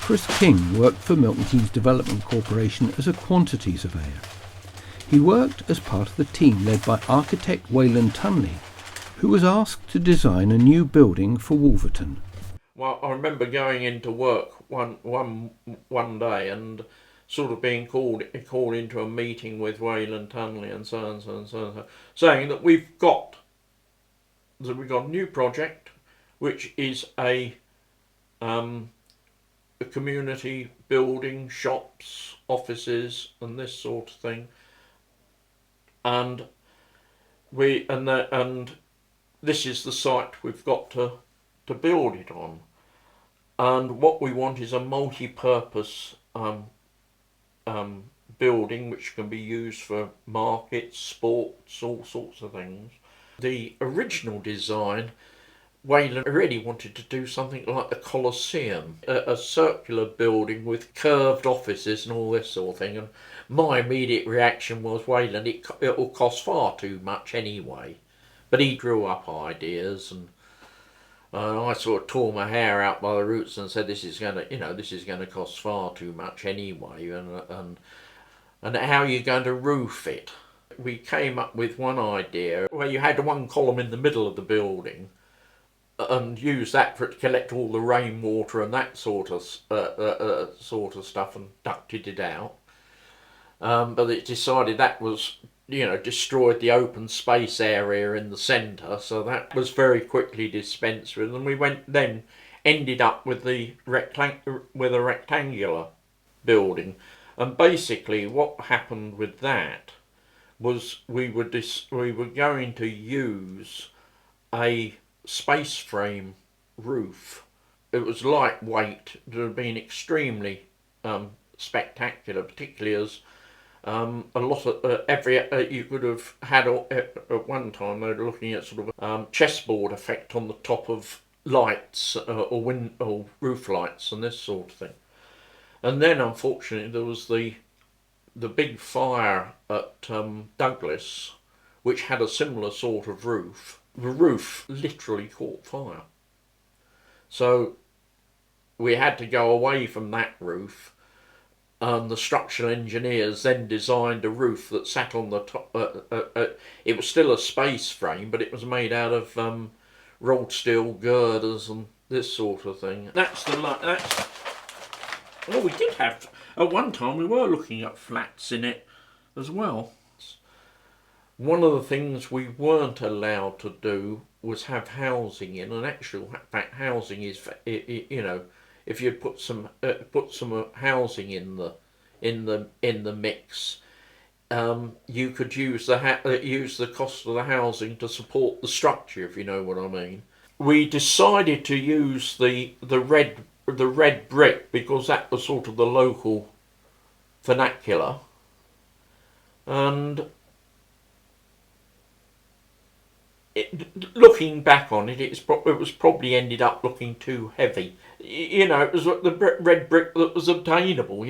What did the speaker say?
Chris King worked for Milton Keynes Development Corporation as a quantity surveyor. He worked as part of the team led by architect Wayland Tunley, who was asked to design a new building for Wolverton. Well, I remember going into work one day and sort of being called into a meeting with Wayland Tunley and so and so and so and so, saying that we've got a new project, which is a community building, shops, offices, and this sort of thing, and this is the site we've got to build it on, and what we want is a multi-purpose building which can be used for markets, sports, all sorts of things. The original design, Wayland really wanted to do something like the Colosseum, a circular building with curved offices and all this sort of thing, and my immediate reaction was, Wayland, it will cost far too much anyway. But he drew up ideas, and I sort of tore my hair out by the roots and said, this is going to cost far too much anyway, and how are you going to roof it? We came up with one idea where you had one column in the middle of the building and use that for it to collect all the rainwater and that sort of stuff, and ducted it out. But it decided that was, destroyed the open space area in the centre, so that was very quickly dispensed with, and we ended up with a rectangular building. And basically what happened with that was we were going to use a space frame roof. It was lightweight. It had been extremely spectacular, particularly as a lot of you could have had at one time. They were looking at sort of chessboard effect on the top of lights or roof lights and this sort of thing. And then unfortunately there was the big fire at Douglas, which had a similar sort of roof. The roof literally caught fire. So we had to go away from that roof, and the structural engineers then designed a roof that sat on the top. It was still a space frame, but it was made out of rolled steel girders and this sort of thing. Well, we did have, at one time we were looking at flats in it as well. One of the things we weren't allowed to do was have housing in. And actual fact, housing is, if you put some housing in the mix, you could use the cost of the housing to support the structure, if you know what I mean. We decided to use the red brick because that was sort of the local vernacular, and looking back on it, it was probably ended up looking too heavy. It was the red brick that was obtainable,